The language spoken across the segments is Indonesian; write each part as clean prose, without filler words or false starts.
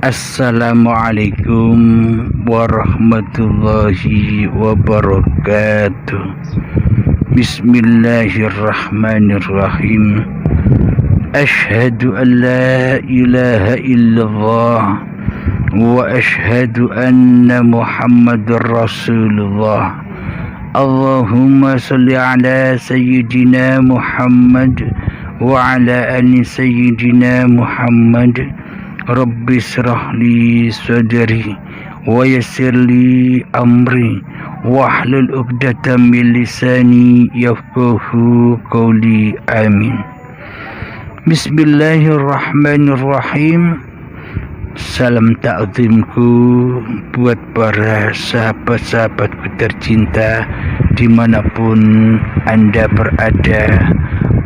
Assalamualaikum warahmatullahi wabarakatuh. Bismillahirrahmanirrahim. Ashhadu an la ilaha illallah wa ashhadu anna Muhammadar Rasulullah. Allahumma salli ala sayyidina Muhammad wa ala ali sayyidina Muhammad. Rabbi shrah li sadri wa yassir li amri wahlul 'uqdatam min lisani yafqahu qawli. Amin. Bismillahirrahmanirrahim. Salam ta'zimku buat para sahabat-sahabatku tercinta dimanapun Anda berada,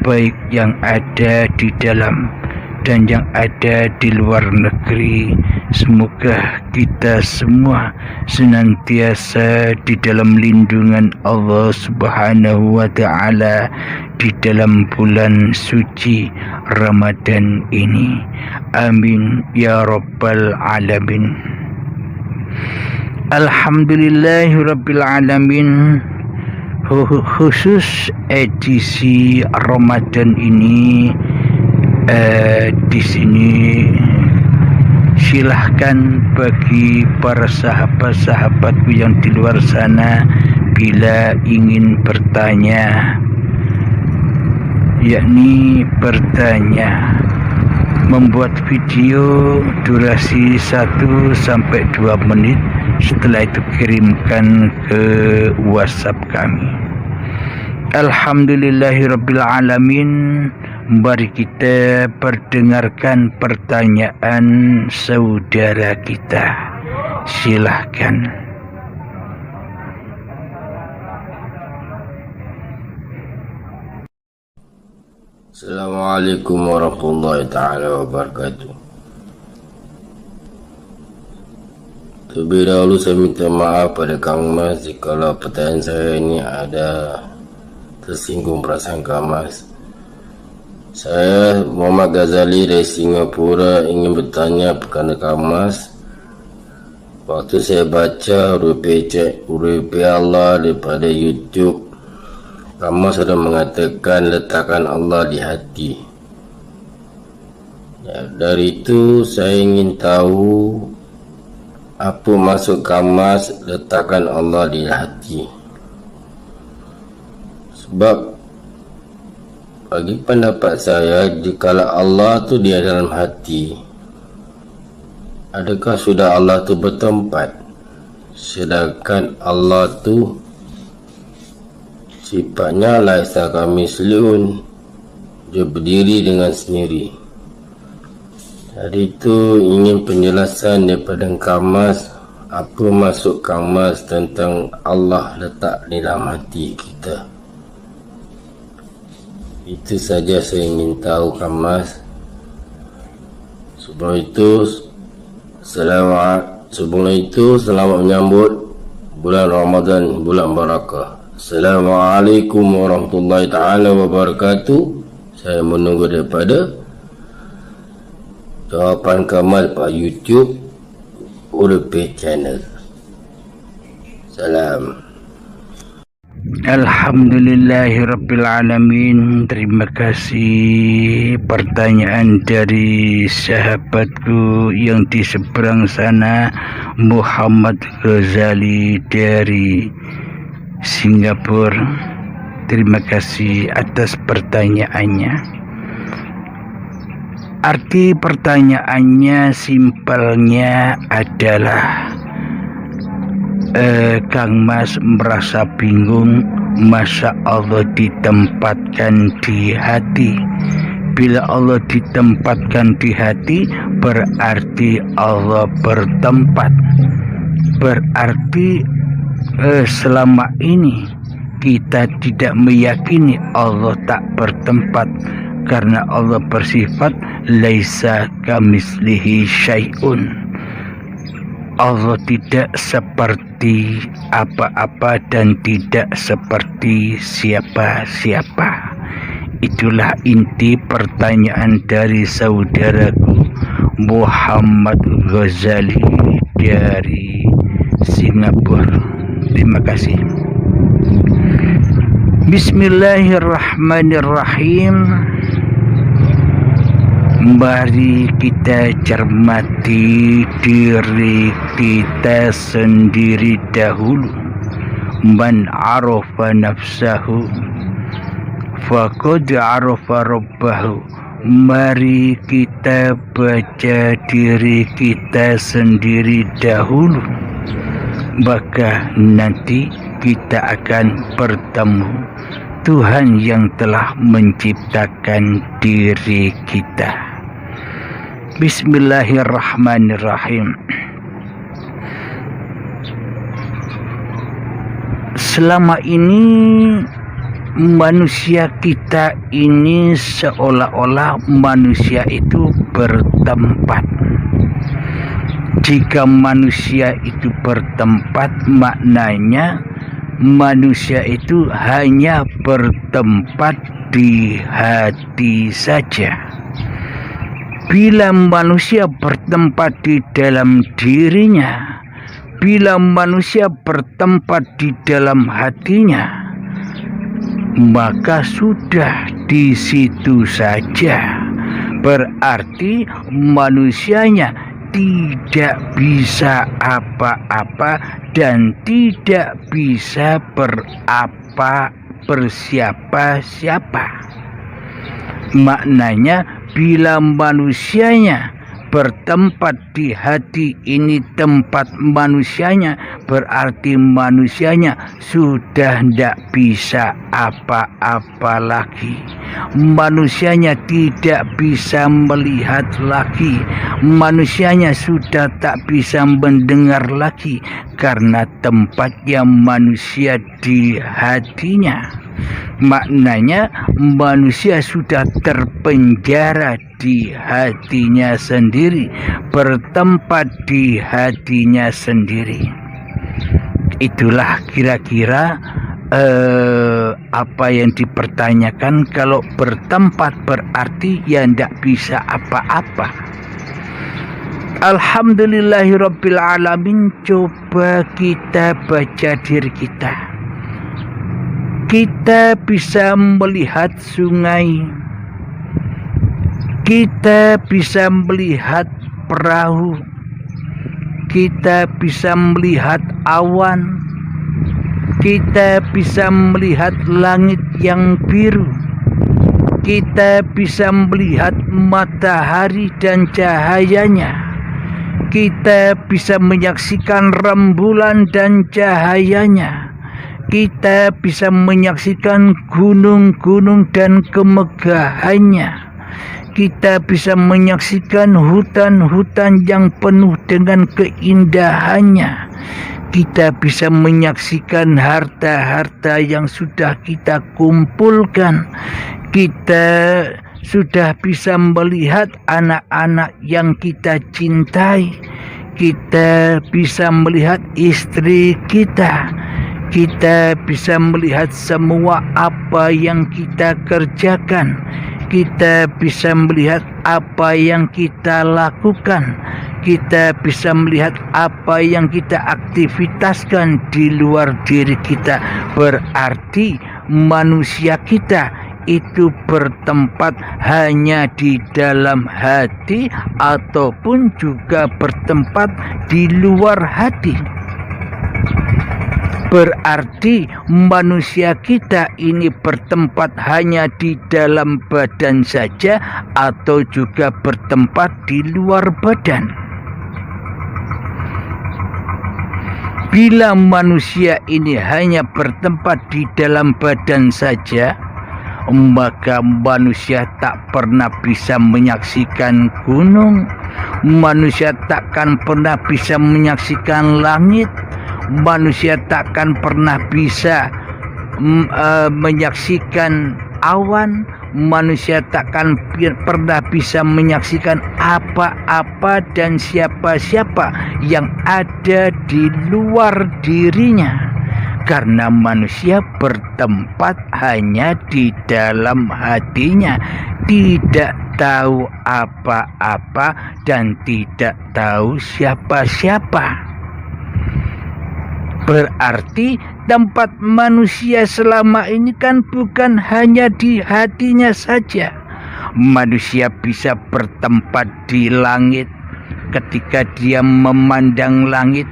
baik yang ada di dalam dan yang ada di luar negeri. Semoga kita semua senantiasa di dalam lindungan Allah Subhanahu wa ta'ala di dalam bulan suci Ramadan ini. Amin ya rabbal alamin. Alhamdulillahi rabbil alamin. Khusus edisi Ramadan ini, di sini silahkan bagi para sahabat-sahabatku yang di luar sana bila ingin bertanya, yakni bertanya, membuat video durasi 1-2 menit, setelah itu kirimkan ke WhatsApp kami. Alhamdulillahirabbil alamin. Mari kita perdengarkan pertanyaan saudara kita. Silahkan. Assalamualaikum warahmatullahi ta'ala wabarakatuh. Terlebih dahulu saya minta maaf pada Kang Mas jikalau pertanyaan saya ini ada tersinggung perasaan Kang Mas. Saya Muhammad Ghazali dari Singapura ingin bertanya kepada Kang Mas. Waktu saya baca huruf Allah daripada YouTube, Kang Mas sudah mengatakan letakkan Allah di hati. Ya, dari itu saya ingin tahu apa maksud Kang Mas letakkan Allah di hati. Sebab bagi pendapat saya, jikalau Allah tu di dalam hati, adakah sudah Allah tu bertempat? Sedangkan Allah tu sifatnya laisa kamisliun, dia berdiri dengan sendiri. Jadi itu ingin penjelasan daripada Kang Mas, apa maksud Kang Mas tentang Allah letak di dalam hati kita. Itu saja saya ingin tahu Kang Mas. Sebelum itu selamat menyambut bulan Ramadan, bulan barakah. Assalamualaikum warahmatullahi ta'ala wabarakatuh. Saya menunggu daripada jawapan Kang Mas pada YouTube Urupi Channel. Salam. Alhamdulillahirabbil alamin. Terima kasih pertanyaan dari sahabatku yang di seberang sana, Muhammad Ghazali dari Singapura. Terima kasih atas pertanyaannya. Arti pertanyaannya simpelnya adalah Kang Mas merasa bingung masa Allah ditempatkan di hati. Bila Allah ditempatkan di hati, berarti Allah bertempat. Berarti selama ini kita tidak meyakini Allah tak bertempat, karena Allah bersifat laisa kamislihi syai'un. Allah tidak seperti apa-apa dan tidak seperti siapa-siapa. Itulah inti pertanyaan dari saudaraku Muhammad Ghazali dari Singapura. Terima kasih. Bismillahirrahmanirrahim. Mari kita cermati diri kita sendiri dahulu. Man arafa nafsahu faqad arafa rabbahu. Mari kita baca diri kita sendiri dahulu, maka nanti kita akan bertemu Tuhan yang telah menciptakan diri kita. Bismillahirrahmanirrahim. Selama ini manusia kita ini seolah-olah manusia itu bertempat. Jika manusia itu bertempat, maknanya manusia itu hanya bertempat di hati saja. Bila manusia bertempat di dalam dirinya, bila manusia bertempat di dalam hatinya, maka sudah di situ saja. Berarti manusianya tidak bisa apa-apa dan tidak bisa bersiapa-siapa. Maknanya bila manusianya bertempat di hati ini tempat manusianya, berarti manusianya sudah tidak bisa apa-apa lagi. Manusianya tidak bisa melihat lagi. Manusianya sudah tak bisa mendengar lagi karena tempatnya manusia di hatinya. Maknanya manusia sudah terpenjara di hatinya sendiri, bertempat di hatinya sendiri. Itulah kira-kira apa yang dipertanyakan. Kalau bertempat berarti ya tidak bisa apa-apa. Alhamdulillahirabbil alamin. Coba kita baca diri kita. Kita bisa melihat sungai, kita bisa melihat perahu, kita bisa melihat awan, kita bisa melihat langit yang biru, kita bisa melihat matahari dan cahayanya, kita bisa menyaksikan rembulan dan cahayanya, kita bisa menyaksikan gunung-gunung dan kemegahannya. Kita bisa menyaksikan hutan-hutan yang penuh dengan keindahannya. Kita bisa menyaksikan harta-harta yang sudah kita kumpulkan. Kita sudah bisa melihat anak-anak yang kita cintai. Kita bisa melihat istri kita. Kita bisa melihat semua apa yang kita kerjakan. Kita bisa melihat apa yang kita lakukan. Kita bisa melihat apa yang kita aktivitaskan di luar diri kita. Berarti manusia kita itu bertempat hanya di dalam hati ataupun juga bertempat di luar hati. Berarti manusia kita ini bertempat hanya di dalam badan saja atau juga bertempat di luar badan. Bila manusia ini hanya bertempat di dalam badan saja, maka manusia tak pernah bisa menyaksikan gunung, manusia takkan pernah bisa menyaksikan langit, manusia takkan pernah bisa menyaksikan awan, manusia takkan pernah bisa menyaksikan apa-apa dan siapa-siapa yang ada di luar dirinya. Karena manusia bertempat hanya di dalam hatinya, tidak tahu apa-apa dan tidak tahu siapa-siapa. Berarti tempat manusia selama ini kan bukan hanya di hatinya saja. Manusia bisa bertempat di langit ketika dia memandang langit.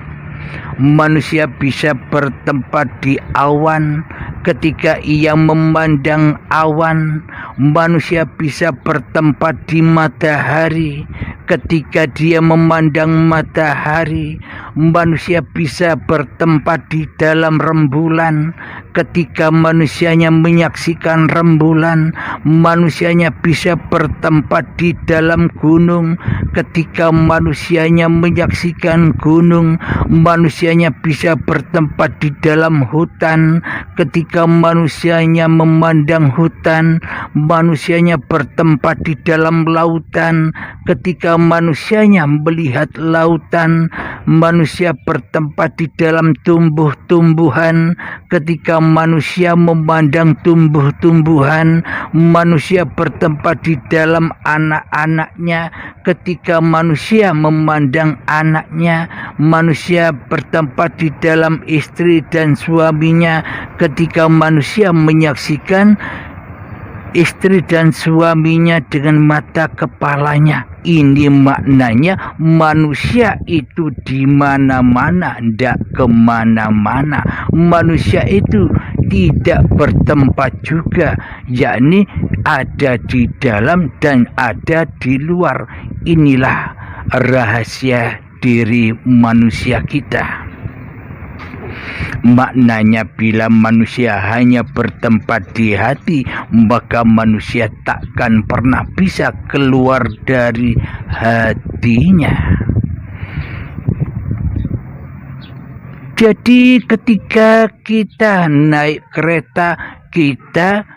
Manusia bisa bertempat di awan ketika ia memandang awan. Manusia bisa bertempat di matahari ketika dia memandang matahari. Manusia bisa bertempat di dalam rembulan ketika manusianya menyaksikan rembulan. Manusianya bisa bertempat di dalam gunung ketika manusianya menyaksikan gunung. Manusianya bisa bertempat di dalam hutan ketika manusianya memandang hutan. Manusianya bertempat di dalam lautan ketika manusianya melihat lautan. Manusia bertempat di dalam tumbuh-tumbuhan ketika manusia memandang tumbuh-tumbuhan. Manusia bertempat di dalam anak-anaknya ketika manusia memandang anaknya. Manusia bertempat di dalam istri dan suaminya ketika manusia menyaksikan istri dan suaminya dengan mata kepalanya. Ini maknanya manusia itu di mana-mana, tidak kemana-mana. Manusia itu tidak bertempat juga, yakni ada di dalam dan ada di luar. Inilah rahasia diri manusia kita. Maknanya bila manusia hanya bertempat di hati, maka manusia takkan pernah bisa keluar dari hatinya. Jadi ketika kita naik kereta, kita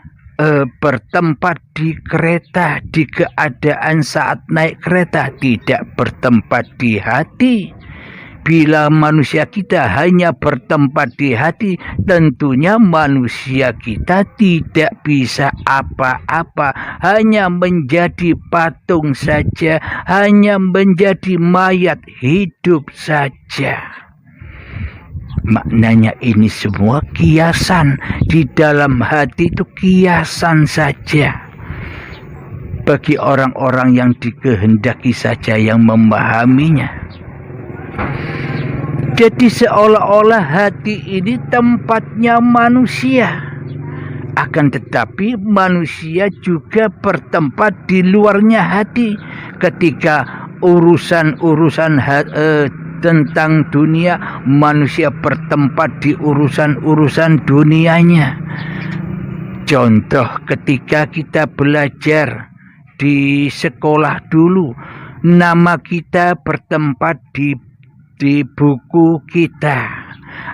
bertempat di kereta, di keadaan saat naik kereta, tidak bertempat di hati. Bila manusia kita hanya bertempat di hati, tentunya manusia kita tidak bisa apa-apa, hanya menjadi patung saja, hanya menjadi mayat hidup saja. Maknanya ini semua kiasan. Di dalam hati itu kiasan saja. Bagi orang-orang yang dikehendaki saja yang memahaminya. Jadi seolah-olah hati ini tempatnya manusia. Akan tetapi manusia juga bertempat di luarnya hati. Ketika urusan-urusan tentang dunia, manusia bertempat di urusan-urusan dunianya. Contoh ketika kita belajar di sekolah dulu, nama kita bertempat di buku kita,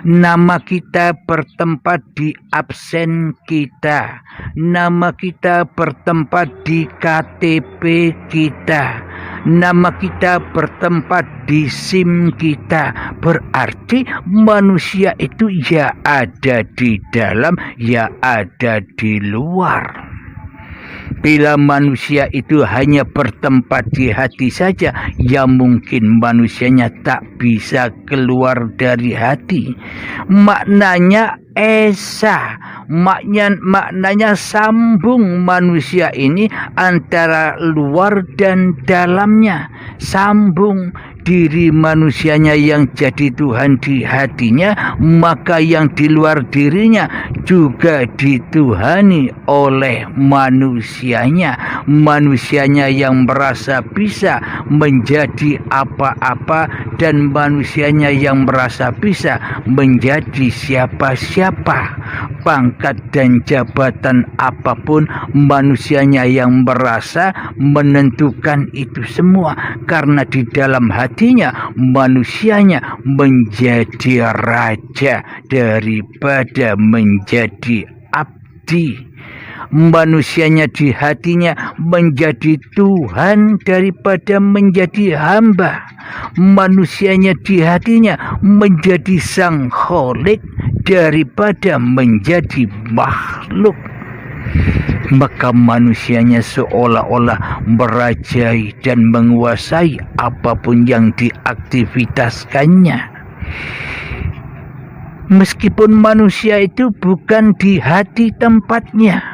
nama kita bertempat di absen kita, nama kita bertempat di KTP kita, nama kita bertempat di SIM kita. Berarti manusia itu ya ada di dalam, ya ada di luar. Bila manusia itu hanya bertempat di hati saja, ya mungkin manusianya tak bisa keluar dari hati. Maknanya esa, maknanya sambung manusia ini antara luar dan dalamnya. Sambung diri manusianya yang jadi Tuhan di hatinya, maka yang di luar dirinya juga dituhani oleh manusianya. Manusianya yang merasa bisa menjadi apa-apa dan manusianya yang merasa bisa menjadi siapa-siapa. Pangkat dan jabatan apapun, manusianya yang merasa menentukan itu semua. Karena di dalam hatinya manusianya menjadi raja daripada menjadi abdi. Manusianya di hatinya menjadi Tuhan daripada menjadi hamba. Manusianya di hatinya menjadi sang kholik daripada menjadi makhluk. maka manusianya seolah-olah merajai dan menguasai apapun yang diaktivitaskannya. Meskipun manusia itu bukan di hati tempatnya,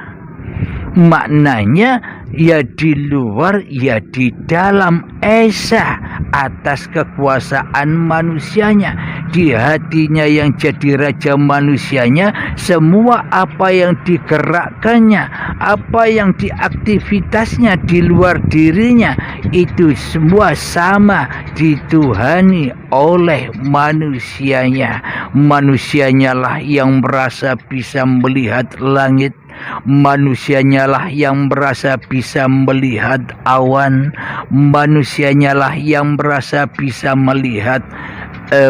maknanya ya di luar ya di dalam, esa atas kekuasaan manusianya. Di hatinya yang jadi raja manusianya, semua apa yang digerakkannya, apa yang diaktivitasnya di luar dirinya, itu semua sama dituhani oleh manusianya. Manusianya lah yang merasa bisa melihat langit, manusianya lah yang merasa bisa melihat awan, manusianya lah yang merasa bisa melihat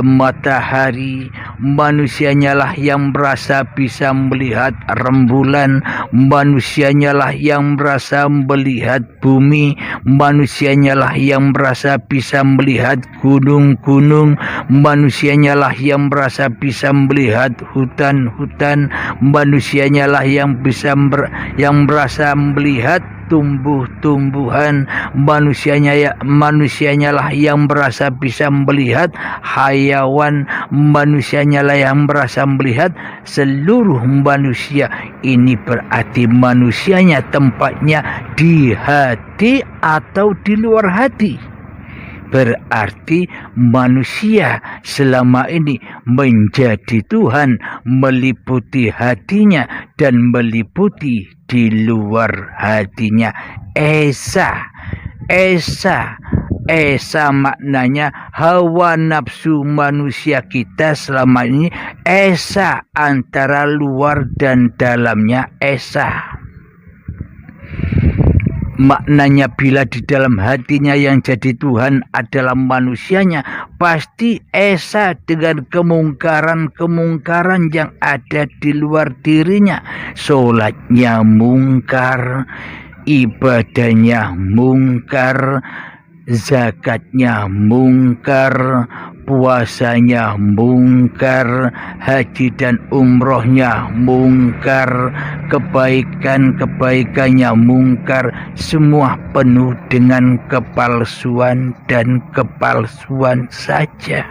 matahari, manusianya lah yang merasa bisa melihat rembulan, manusianya lah yang merasa melihat bumi, manusianya lah yang merasa bisa melihat gunung-gunung, manusianya lah yang merasa bisa melihat hutan-hutan, manusianya lah yang merasa melihat tumbuh-tumbuhan, manusianya lah yang merasa bisa melihat hayawan, manusianya lah yang merasa melihat seluruh manusia. Ini berarti manusianya tempatnya di hati atau di luar hati. Berarti manusia selama ini menjadi Tuhan meliputi hatinya dan meliputi di luar hatinya. Esa maknanya hawa nafsu manusia kita selama ini, esa antara luar dan dalamnya, esa. Maknanya bila di dalam hatinya yang jadi Tuhan adalah manusianya, pasti esa dengan kemungkaran-kemungkaran yang ada di luar dirinya. Sholatnya mungkar, ibadahnya mungkar, zakatnya mungkar, puasanya mungkar, haji dan umrohnya mungkar, kebaikan-kebaikannya mungkar, semua penuh dengan kepalsuan dan kepalsuan saja.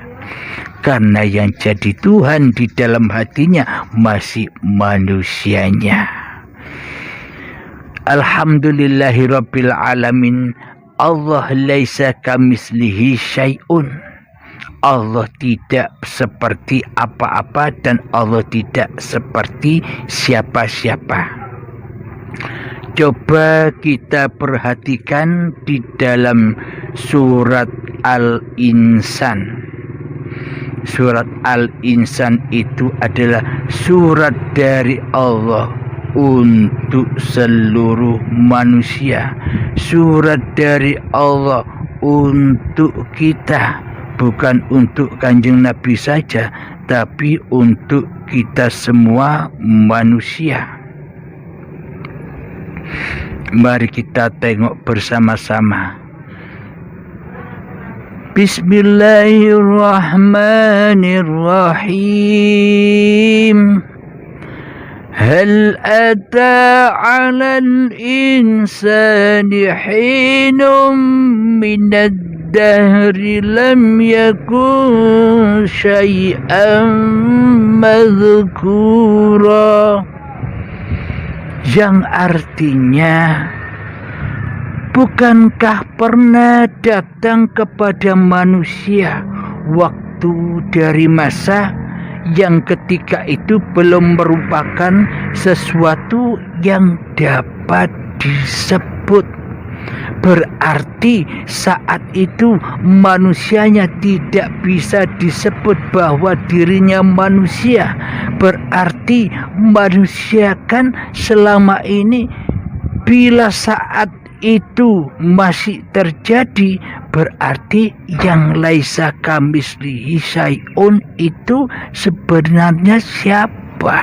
Karena yang jadi Tuhan di dalam hatinya masih manusianya. Alhamdulillahirabbil alamin. Allah laisa kamislihi syai'un. Allah tidak seperti apa-apa dan Allah tidak seperti siapa-siapa. Coba kita perhatikan di dalam surat Al-Insan. Surat Al-Insan itu adalah surat dari Allah untuk seluruh manusia. Surat dari Allah untuk kita. Bukan untuk Kanjeng Nabi saja, tapi untuk kita semua manusia. Mari kita tengok bersama-sama. Bismillahirrahmanirrahim. هل أتى على الإنسان حين من الدهر لم يكن شيئا مذكورا. Yang artinya, bukankah pernah datang kepada manusia waktu dari masa yang ketika itu belum merupakan sesuatu yang dapat disebut. Berarti saat itu manusianya tidak bisa disebut bahwa dirinya manusia. Berarti manusia kan selama ini bila saat itu masih terjadi, berarti yang laisa kamislihi syai'un itu sebenarnya siapa?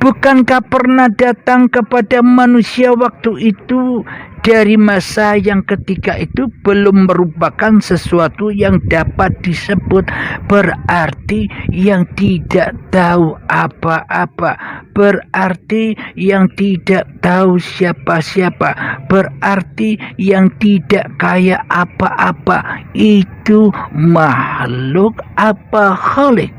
Bukankah pernah datang kepada manusia waktu itu dari masa yang ketika itu belum merupakan sesuatu yang dapat disebut, berarti yang tidak tahu apa-apa, berarti yang tidak tahu siapa-siapa, berarti yang tidak kaya apa-apa. Itu makhluk apa khalik?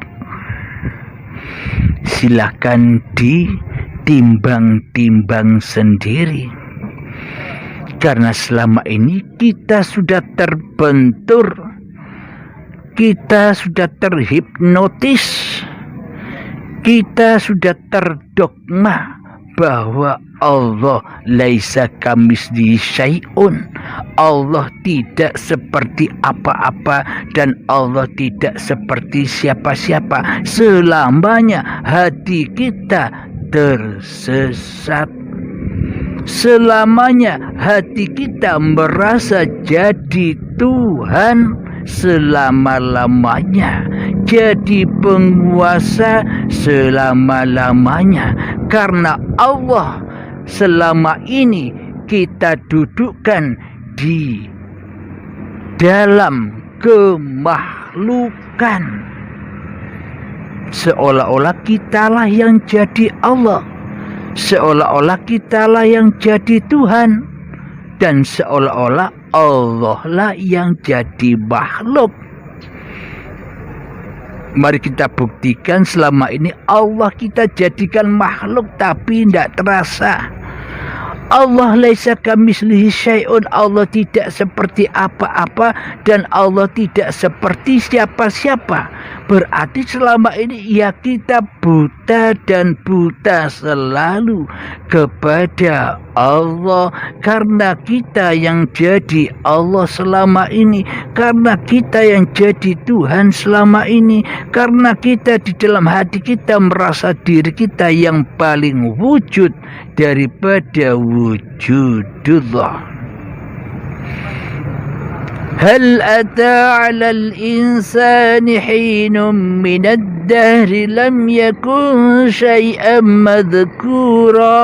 Silakan ditimbang-timbang sendiri. Karena selama ini kita sudah terbentur, kita sudah terhipnotis, kita sudah terdogma bahwa Allah laisa kamitslihi syai'un. Allah tidak seperti apa-apa dan Allah tidak seperti siapa-siapa. Selamanya hati kita tersesat. Selamanya hati kita merasa jadi Tuhan selama-lamanya, jadi penguasa selama-lamanya. Karena Allah selama ini kita dudukkan di dalam kemakhlukan, seolah-olah kitalah yang jadi Allah, seolah-olah kitalah yang jadi Tuhan, dan seolah-olah Allah lah yang jadi makhluk. Mari kita buktikan selama ini Allah kita jadikan makhluk tapi tidak terasa. Allah laisa kamitslihi syai'un. Allah tidak seperti apa-apa dan Allah tidak seperti siapa-siapa. Berarti selama ini ya kita buta dan buta selalu kepada Allah, karena kita yang jadi Allah selama ini, karena kita yang jadi Tuhan selama ini, karena kita di dalam hati kita merasa diri kita yang paling wujud daripada wujudullah. هل أتى على الإنسان حين من الدهر لم يكن شيئا مذكورا.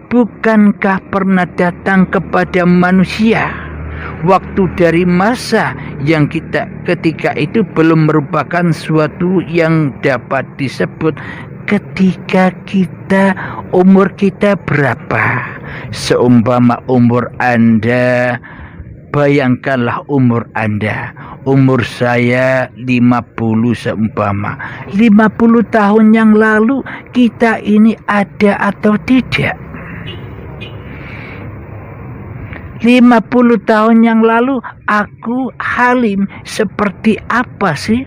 Bukankah pernah datang kepada manusia waktu dari masa yang kita ketika itu belum merupakan suatu yang dapat disebut, ketika kita umur kita berapa? Seumpama umur Anda, bayangkanlah umur Anda, umur saya 50 seumpama. 50 tahun yang lalu kita ini ada atau tidak? 50 tahun yang lalu aku Halim seperti apa sih?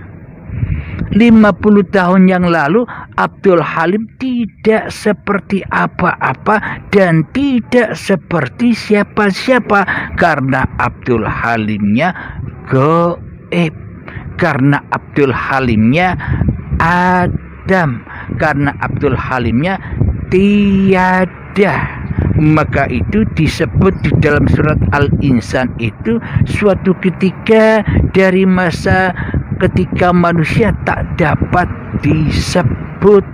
50 tahun yang lalu Abdul Halim tidak seperti apa-apa dan tidak seperti siapa-siapa, karena Abdul Halimnya gaib, karena Abdul Halimnya Adam, karena Abdul Halimnya tiada. Maka itu disebut di dalam surat Al-Insan itu suatu ketika dari masa ketika manusia tak dapat disebut.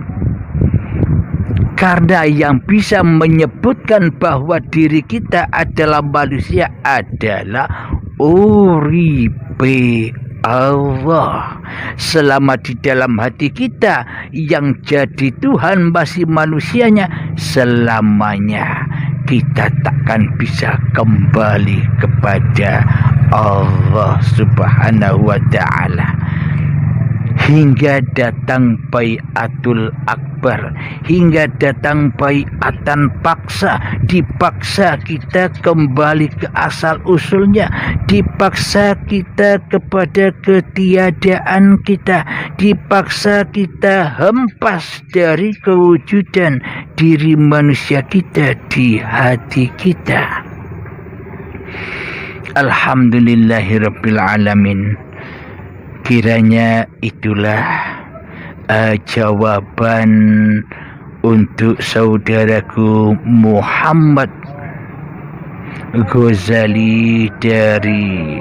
Karena yang bisa menyebutkan bahwa diri kita adalah manusia adalah uripe Allah. Selama di dalam hati kita yang jadi Tuhan masih manusianya, selamanya kita takkan bisa kembali kepada Allah Subhanahu wa ta'ala. Hingga datang bai'atul akbar, hingga datang bai'atan paksa, dipaksa kita kembali ke asal usulnya, dipaksa kita kepada ketiadaan kita, dipaksa kita hempas dari kewujudan diri manusia kita di hati kita. Alhamdulillahirabbil alamin. Kiranya itulah jawaban untuk saudaraku Muhammad Ghazali dari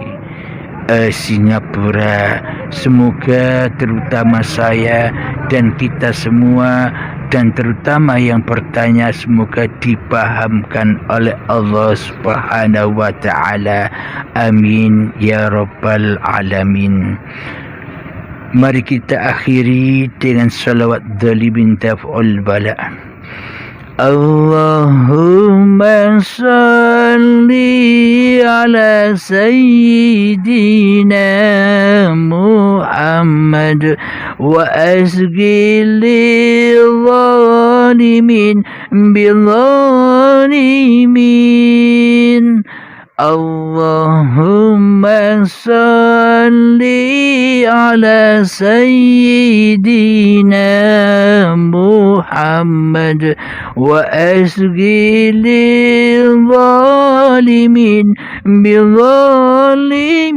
Singapura. Semoga terutama saya dan kita semua dan terutama yang bertanya semoga dipahamkan oleh Allah Subhanahu wa taala. Amin ya rabbal alamin. Mari kita akhiri dengan salawat dzalimin taf'ul bala. Allahumma salli ala sayyidina Muhammad wa asghil zalimin bil zalimin. Allahumma salli ala sayyidina Muhammad wa asghil zalimin bil zalimin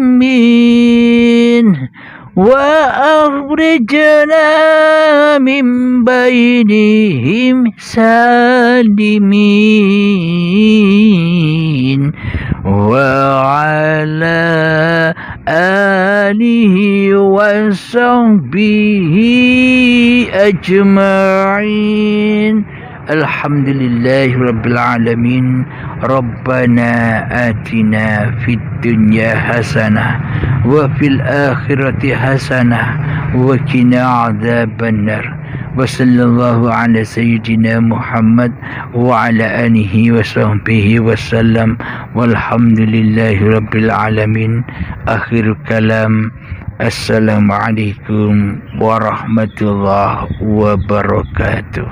wa akhrijna min bainihim salimin wa ala alihi wa sahbihi ajma'in. Alhamdulillahi rabbil alamin. Rabbana atina fid dunya hasanah wa fil akhirati hasanah wa qina adzabannar. Wa sallallahu ala sayyidina Muhammad wa ala alihi wa sahbihi wasallam. Walhamdulillahi rabbil alamin. Akhir kalam. Assalamualaikum warahmatullahi wabarakatuh.